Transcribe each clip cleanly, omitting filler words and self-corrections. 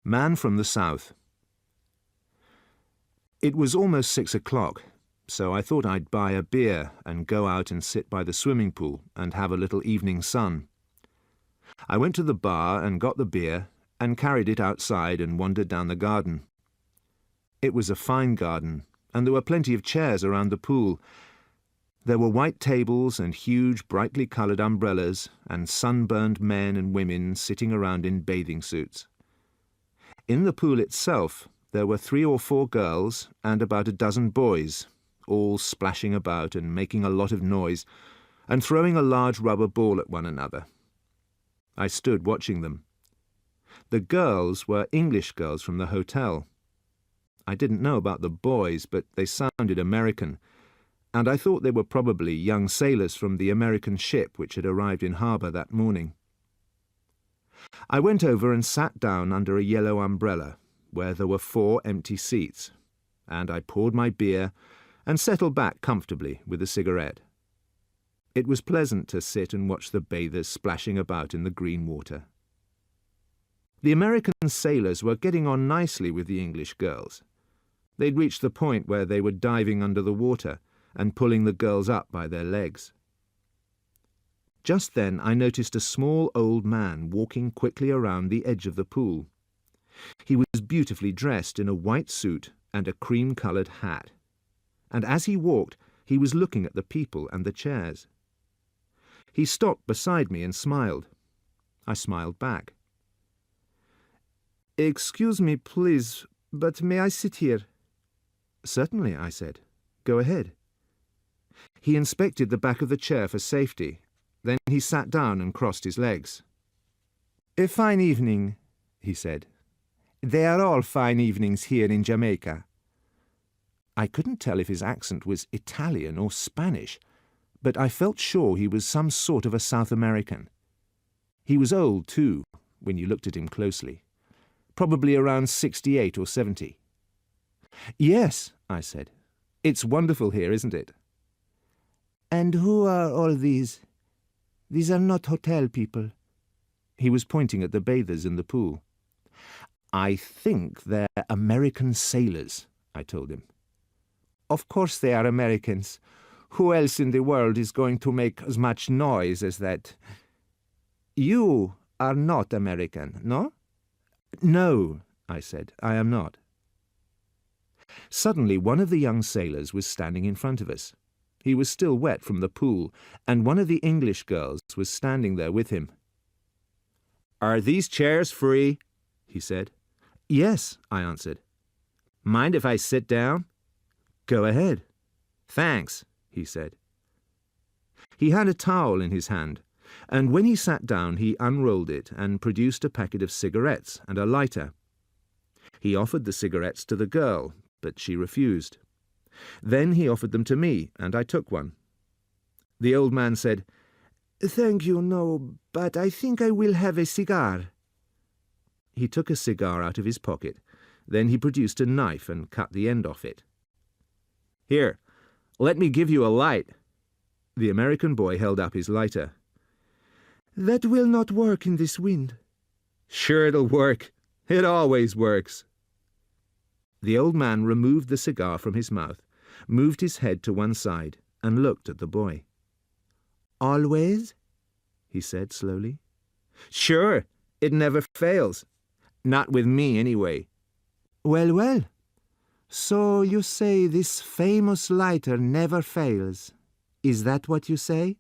Man from the South. It was almost 6 o'clock, so I thought I'd buy a beer and go out and sit by the swimming pool and have a little evening sun. I went to the bar and got the beer and carried it outside and wandered down the garden. It was a fine garden, and there were plenty of chairs around the pool. There were white tables and huge, brightly coloured umbrellas and sunburned men and women sitting around in bathing suits. In the pool itself, there were 3 or 4 girls and about a dozen boys, all splashing about and making a lot of noise, and throwing a large rubber ball at one another. I stood watching them. The girls were English girls from the hotel. I didn't know about the boys, but they sounded American, and I thought they were probably young sailors from the American ship which had arrived in harbour that morning. I went over and sat down under a yellow umbrella, where there were 4 empty seats, and I poured my beer and settled back comfortably with a cigarette. It was pleasant to sit and watch the bathers splashing about in the green water. The American sailors were getting on nicely with the English girls. They'd reached the point where they were diving under the water and pulling the girls up by their legs. Just then I noticed a small old man walking quickly around the edge of the pool. He was beautifully dressed in a white suit and a cream-coloured hat, and as he walked he was looking at the people and the chairs. He stopped beside me and smiled. I smiled back. "Excuse me, please, but may I sit here?" "Certainly," I said. "Go ahead." He inspected the back of the chair for safety. Then he sat down and crossed his legs. "A fine evening," he said. "They are all fine evenings here in Jamaica." I couldn't tell if his accent was Italian or Spanish, but I felt sure he was some sort of a South American. He was old, too, when you looked at him closely. Probably around 68 or 70. "Yes," I said. "It's wonderful here, isn't it?" "And who are all these? These are not hotel people." He was pointing at the bathers in the pool. "I think they're American sailors," I told him. "Of course they are Americans. Who else in the world is going to make as much noise as that? You are not American, no?" "No," I said, "I am not." Suddenly one of the young sailors was standing in front of us. He was still wet from the pool, and one of the English girls was standing there with him. "Are these chairs free?" he said. "Yes," I answered. "Mind if I sit down?" "Go ahead." "Thanks," he said. He had a towel in his hand, and when he sat down he unrolled it and produced a packet of cigarettes and a lighter. He offered the cigarettes to the girl, but she refused. Then he offered them to me, and I took one. The old man said, "Thank you, no, but I think I will have a cigar." He took a cigar out of his pocket. Then he produced a knife and cut the end off it. "Here, let me give you a light." The American boy held up his lighter. "That will not work in this wind." "Sure it'll work. It always works." The old man removed the cigar from his mouth, moved his head to one side, and looked at the boy. "Always?" he said slowly. "Sure, it never fails. Not with me, anyway." "Well, well. So you say this famous lighter never fails. Is that what you say?"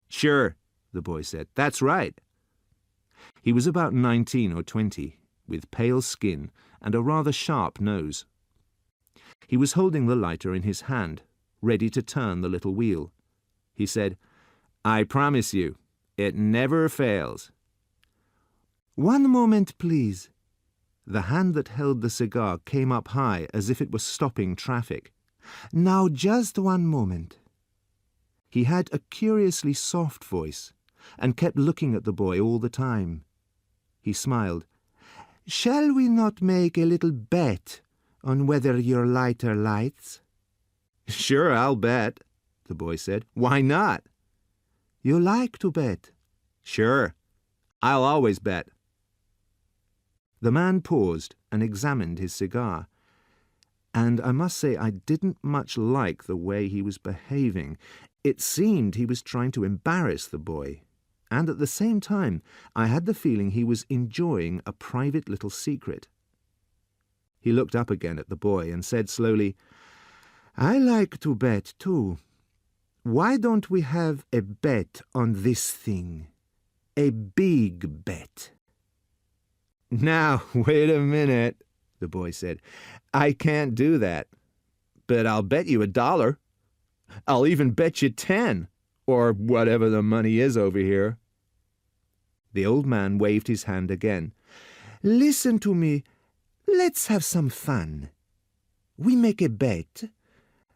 "Sure," the boy said. "That's right." He was about 19 or 20, with pale skin and a rather sharp nose. He was holding the lighter in his hand, ready to turn the little wheel. He said, "I promise you, it never fails." "One moment, please." The hand that held the cigar came up high as if it were stopping traffic. "Now just one moment." He had a curiously soft voice and kept looking at the boy all the time. He smiled. "Shall we not make a little bet on whether your lighter lights?" "Sure, I'll bet," the boy said. "Why not?" "You like to bet?" "Sure. I'll always bet." The man paused and examined his cigar, and I must say I didn't much like the way he was behaving. It seemed he was trying to embarrass the boy, and at the same time I had the feeling he was enjoying a private little secret. He looked up again at the boy and said slowly, "I like to bet too. Why don't we have a bet on this thing? A big bet." "Now, wait a minute," the boy said. "I can't do that. But I'll bet you $1. I'll even bet you 10, or whatever the money is over here." The old man waved his hand again. "Listen to me. Let's have some fun. We make a bet.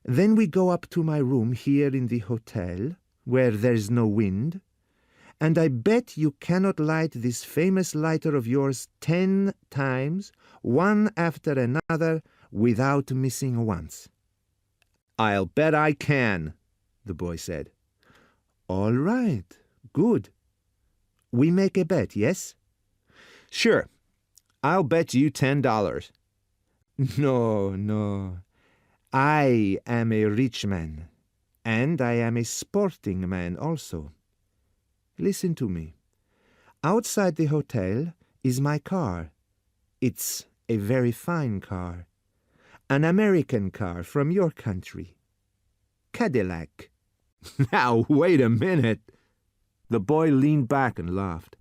Then we go up to my room here in the hotel, where there's no wind, and I bet you cannot light this famous lighter of yours 10 times, one after another, without missing once." "I'll bet I can," the boy said. "All right, good. We make a bet, yes?" "Sure. I'll bet you $10. No. I am a rich man, and I am a sporting man also. Listen to me. Outside the hotel is my car. It's a very fine car. An American car from your country. Cadillac." "Now, wait a minute." The boy leaned back and laughed.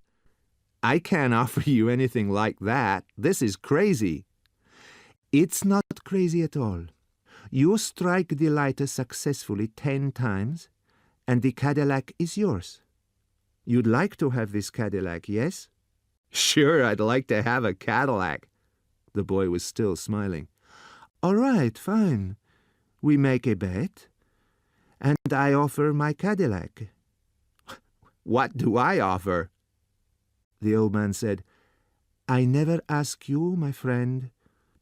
"I can't offer you anything like that. This is crazy." "It's not crazy at all. You strike the lighter successfully 10 times, and the Cadillac is yours. You'd like to have this Cadillac, yes?" "Sure, I'd like to have a Cadillac." The boy was still smiling. "All right, fine. We make a bet, and I offer my Cadillac." "What do I offer?" The old man said, "I never ask you, my friend,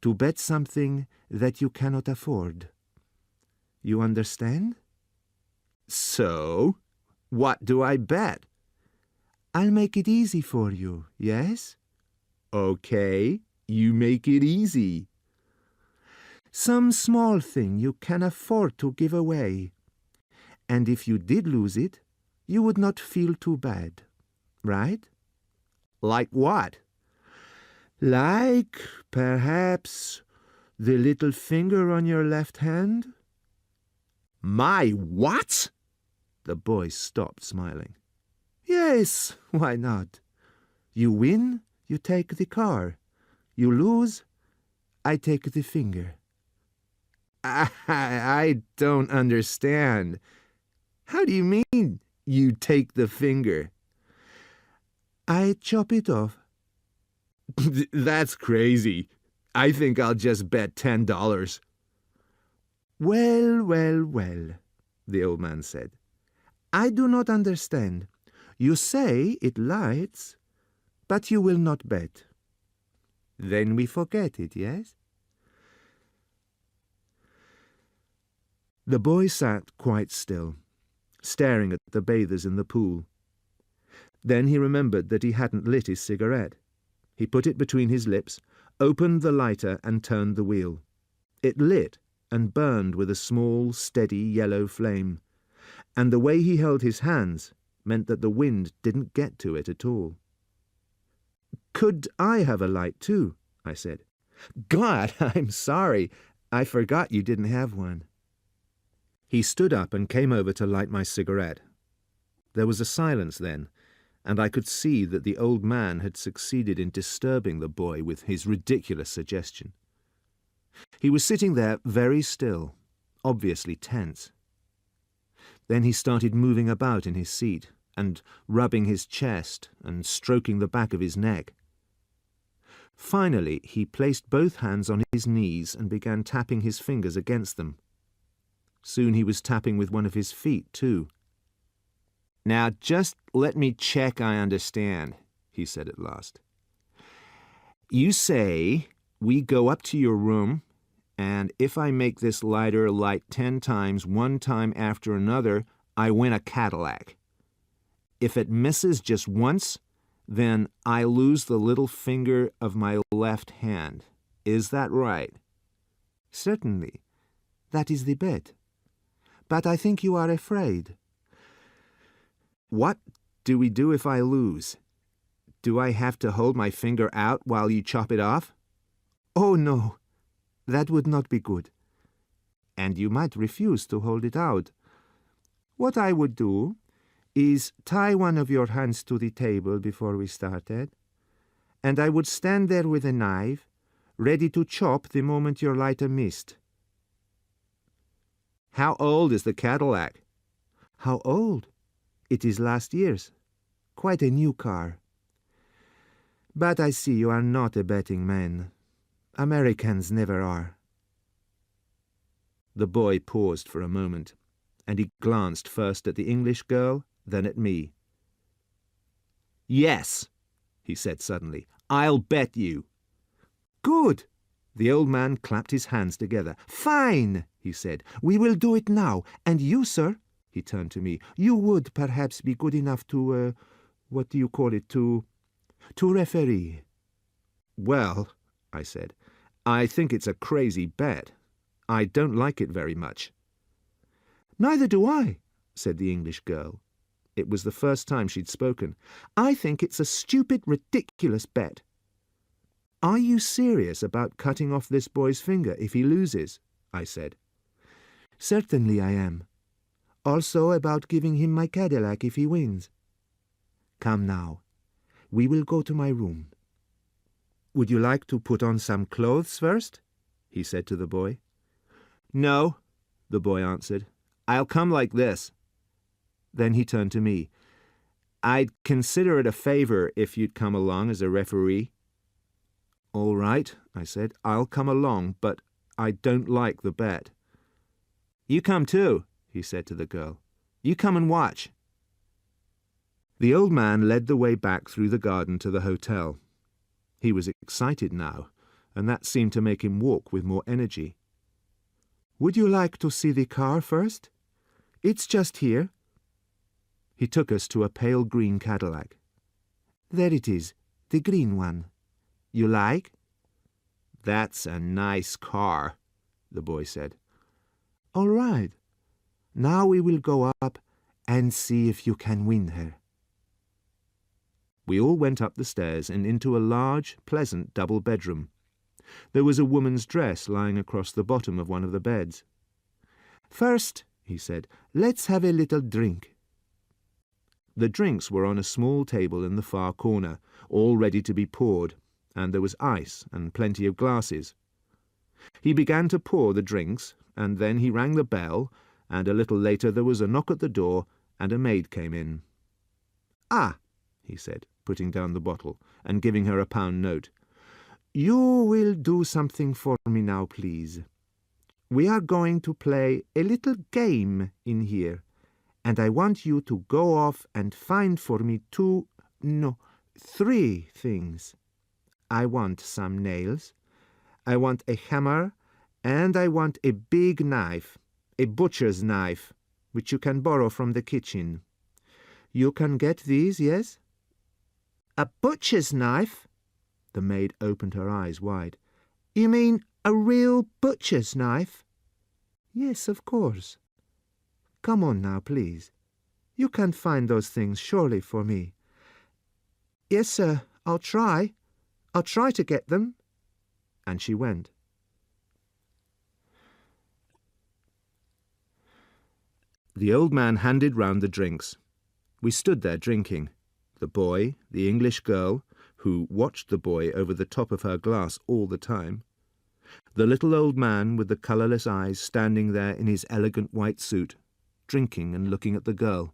to bet something that you cannot afford. You understand?" "So, what do I bet?" "I'll make it easy for you, yes?" "Okay, you make it easy." "Some small thing you can afford to give away. And if you did lose it, you would not feel too bad, right?" "Like what?" "Like, perhaps, the little finger on your left hand?" "My what?" The boy stopped smiling. "Yes, why not? You win, you take the car. You lose, I take the finger." I don't understand. How do you mean, you take the finger?" "I chop it off." That's crazy. I think I'll just bet $10. Well, the old man said. "I do not understand. You say it lights, but you will not bet. Then we forget it, yes?" The boy sat quite still, staring at the bathers in the pool. Then he remembered that he hadn't lit his cigarette. He put it between his lips, opened the lighter and turned the wheel. It lit and burned with a small, steady yellow flame, and the way he held his hands meant that the wind didn't get to it at all. "Could I have a light too?" I said. "God, I'm sorry. I forgot you didn't have one." He stood up and came over to light my cigarette. There was a silence then, and I could see that the old man had succeeded in disturbing the boy with his ridiculous suggestion. He was sitting there very still, obviously tense. Then he started moving about in his seat and rubbing his chest and stroking the back of his neck. Finally, he placed both hands on his knees and began tapping his fingers against them. Soon he was tapping with one of his feet, too. "Now just let me check I understand," he said at last. "You say we go up to your room, and if I make this lighter light 10 times, one time after another, I win a Cadillac. If it misses just once, Then I lose the little finger of my left hand. Is that right? Certainly. That is the bet. But I think you are afraid. What do we do if I lose? Do I have to hold my finger out while you chop it off? Oh, no. That would not be good. And you might refuse to hold it out. What I would do is tie one of your hands to the table before we started, and I would stand there with a knife, ready to chop the moment your lighter missed. How old is the Cadillac? How old? It is last year's. Quite a new car. But I see you are not a betting man. Americans never are. The boy paused for a moment, and he glanced first at the English girl, then at me. Yes, he said suddenly. I'll bet you. Good! The old man clapped his hands together. Fine, he said. We will do it now. And you, sir, he turned to me, you would perhaps be good enough to, what do you call it, to referee. Well, I said, I think it's a crazy bet. I don't like it very much. Neither do I, said the English girl. It was the first time she'd spoken. I think it's a stupid, ridiculous bet. Are you serious about cutting off this boy's finger if he loses? I said. Certainly I am. Also about giving him my Cadillac if he wins. Come now. We will go to my room. Would you like to put on some clothes first? He said to the boy. No, the boy answered. I'll come like this. Then he turned to me. I'd consider it a favor if you'd come along as a referee. All right, I said. I'll come along, but I don't like the bet. You come too, he said to the girl. You come and watch. The old man led the way back through the garden to the hotel. He was excited now, and that seemed to make him walk with more energy. Would you like to see the car first? It's just here. He took us to a pale green Cadillac. There it is, the green one. You like? That's a nice car, the boy said. All right. Now we will go up and see if you can win her. We all went up the stairs and into a large, pleasant double bedroom. There was a woman's dress lying across the bottom of one of the beds. First, he said, let's have a little drink. The drinks were on a small table in the far corner, all ready to be poured, and there was ice and plenty of glasses. He began to pour the drinks, and then he rang the bell, and a little later there was a knock at the door, and a maid came in. Ah, he said, putting down the bottle and giving her a £1 note. You will do something for me now, please. We are going to play a little game in here, and I want you to go off and find for me 3 things. I want some nails, I want a hammer, and I want a big knife, a butcher's knife, which you can borrow from the kitchen. You can get these, yes? A butcher's knife? The maid opened her eyes wide. You mean a real butcher's knife? Yes, of course. Come on now, please. You can find those things surely for me. Yes, sir, I'll try. I'll try to get them. And she went. The old man handed round the drinks. We stood there drinking. The boy, the English girl, who watched the boy over the top of her glass all the time, the little old man with the colourless eyes standing there in his elegant white suit, drinking and looking at the girl.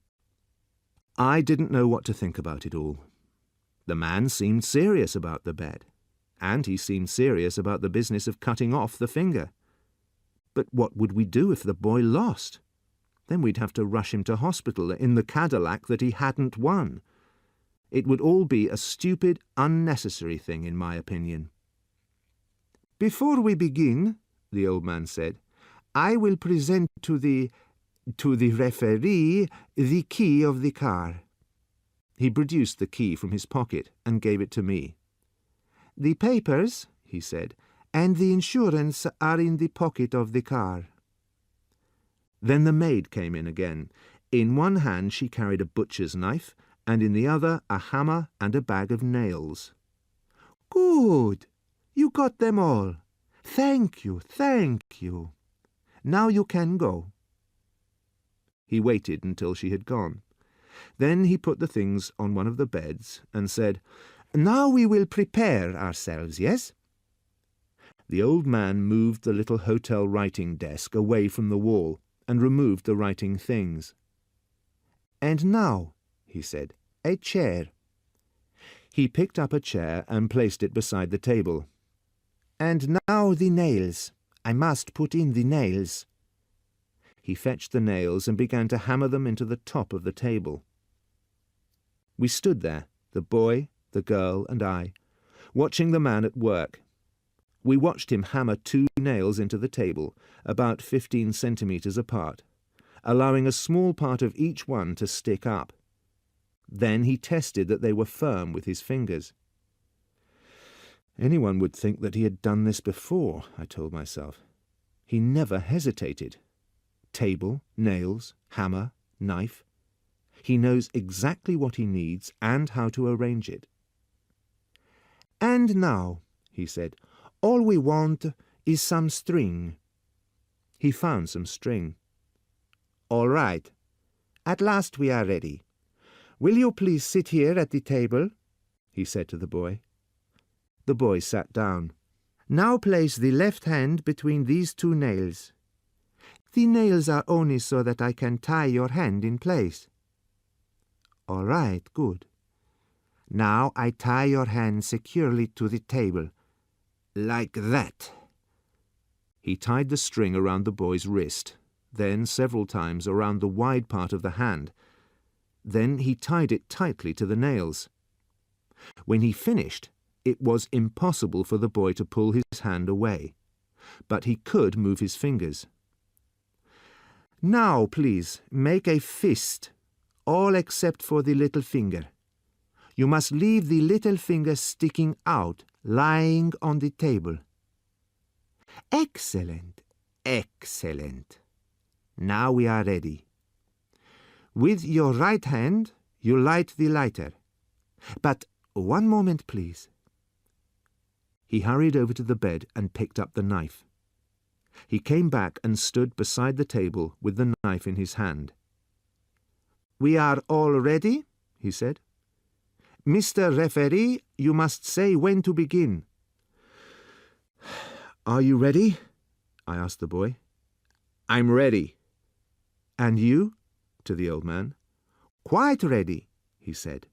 I didn't know what to think about it all. The man seemed serious about the bet, and he seemed serious about the business of cutting off the finger. But what would we do if the boy lost? Then we'd have to rush him to hospital in the Cadillac that he hadn't won. It would all be a stupid, unnecessary thing, in my opinion. Before we begin, the old man said, I will present to the referee the key of the car. He produced the key from his pocket and gave it to me. "The papers," he said, "and the insurance are in the pocket of the car." Then the maid came in again. In one hand she carried a butcher's knife, and in the other a hammer and a bag of nails. "Good! You got them all. Thank you, thank you. Now you can go." He waited until she had gone. Then he put the things on one of the beds and said, "Now we will prepare ourselves, yes?" The old man moved the little hotel writing desk away from the wall and removed the writing things. "And now," he said, "a chair." He picked up a chair and placed it beside the table. "And now the nails. I must put in the nails." He fetched the nails and began to hammer them into the top of the table. We stood there, the boy, the girl, and I, watching the man at work. We watched him hammer 2 nails into the table, about 15 centimetres apart, allowing a small part of each one to stick up. Then he tested that they were firm with his fingers. Anyone would think that he had done this before, I told myself. He never hesitated. Table, nails, hammer, knife. He knows exactly what he needs and how to arrange it. "And now," he said, "all we want is some string." He found some string. "All right. At last we are ready. Will you please sit here at the table?" he said to the boy. The boy sat down. "Now place the left hand between these 2 nails. The nails are only so that I can tie your hand in place." "All right, good. Now I tie your hand securely to the table. Like that." He tied the string around the boy's wrist, then several times around the wide part of the hand. Then he tied it tightly to the nails. When he finished, it was impossible for the boy to pull his hand away, but he could move his fingers. "Now, please, make a fist, all except for the little finger. You must leave the little finger sticking out, lying on the table." "Excellent, excellent. Now we are ready. With your right hand, you light the lighter. But one moment, please." He hurried over to the bed and picked up the knife. He came back and stood beside the table with the knife in his hand. "We are all ready," he said. "Mr. Referee, you must say when to begin." "Are you ready?" I asked the boy. "I'm ready." "And you?" to the old man. "Quite ready," he said,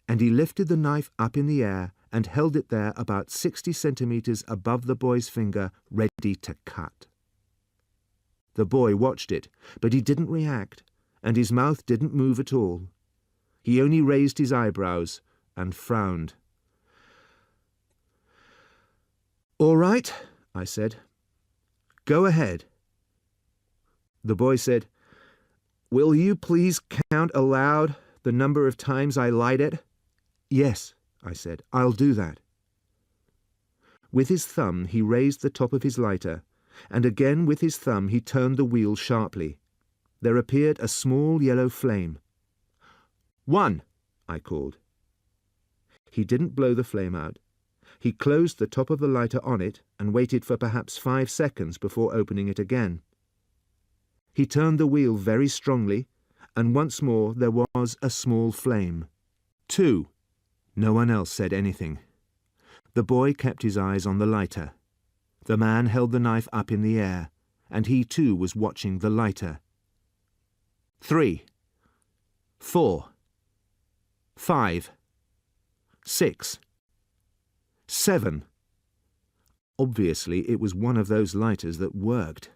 and he lifted the knife up in the air and held it there about 60 centimetres above the boy's finger, ready to cut. The boy watched it, but he didn't react, and his mouth didn't move at all. He only raised his eyebrows and frowned. "All right," I said. "Go ahead." The boy said, "Will you please count aloud the number of times I light it?" "Yes," I said, "I'll do that." With his thumb he raised the top of his lighter, and again with his thumb he turned the wheel sharply. There appeared a small yellow flame. "1," I called. He didn't blow the flame out. He closed the top of the lighter on it and waited for perhaps 5 seconds before opening it again. He turned the wheel very strongly, and once more there was a small flame. 2. No one else said anything. The boy kept his eyes on the lighter. The man held the knife up in the air, and he too was watching the lighter. 3. 4. 5. 6. 7. Obviously it was one of those lighters that worked.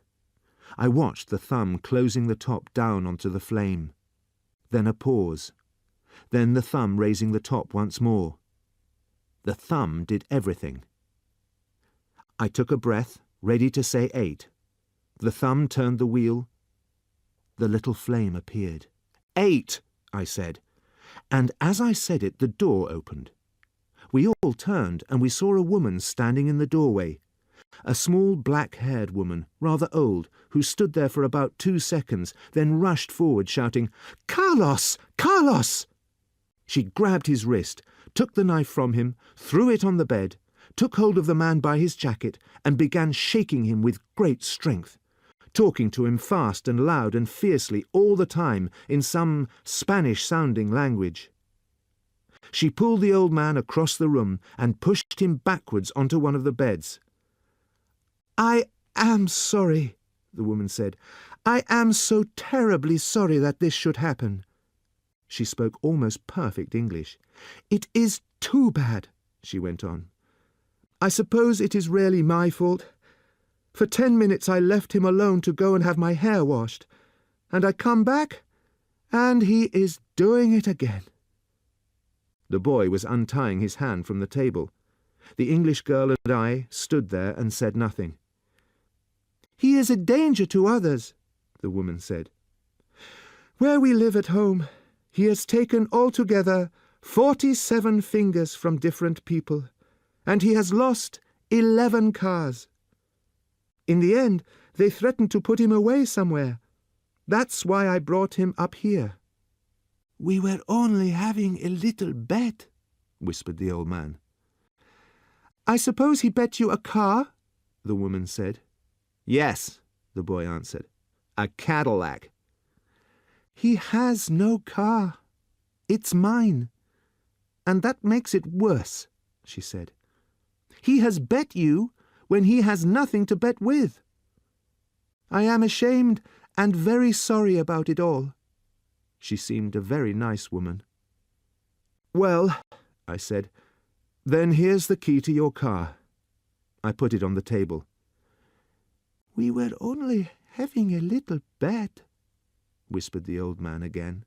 I watched the thumb closing the top down onto the flame. Then a pause. Then the thumb raising the top once more. The thumb did everything. I took a breath, ready to say 8. The thumb turned the wheel. The little flame appeared. 8, I said. and as I said it, the door opened. We all turned, and we saw a woman standing in the doorway. A small black-haired woman, rather old, who stood there for about 2 seconds, then rushed forward shouting, "Carlos! Carlos!" She grabbed his wrist, took the knife from him, threw it on the bed, took hold of the man by his jacket, and began shaking him with great strength, talking to him fast and loud and fiercely all the time in some Spanish-sounding language. She pulled the old man across the room and pushed him backwards onto one of the beds. "I am sorry," the woman said. "I am so terribly sorry that this should happen." She spoke almost perfect English. "It is too bad," she went on. "I suppose it is really my fault. For 10 minutes I left him alone to go and have my hair washed, and I come back, and he is doing it again." The boy was untying his hand from the table. The English girl and I stood there and said nothing. "He is a danger to others," the woman said. "Where we live at home, he has taken altogether 47 fingers from different people, and he has lost 11 cars. In the end, they threatened to put him away somewhere. That's why I brought him up here." "We were only having a little bet," whispered the old man. "I suppose he bet you a car?" the woman said. "Yes," the boy answered. "A Cadillac." "He has no car. It's mine. And that makes it worse," she said. "He has bet you when he has nothing to bet with. I am ashamed and very sorry about it all." She seemed a very nice woman. "Well," I said, "then here's the key to your car." I put it on the table. "We were only having a little bet," whispered the old man again.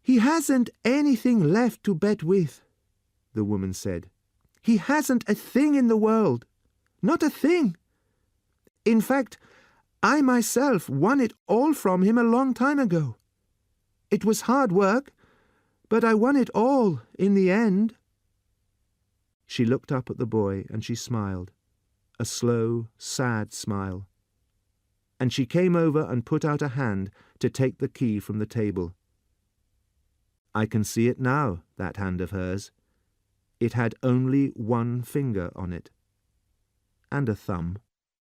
"He hasn't anything left to bet with," the woman said. "He hasn't a thing in the world. Not a thing. In fact, I myself won it all from him a long time ago. It was hard work, but I won it all in the end." She looked up at the boy and she smiled, a slow, sad smile. And she came over and put out a hand to take the key from the table. I can see it now, that hand of hers. It had only one finger on it, and a thumb.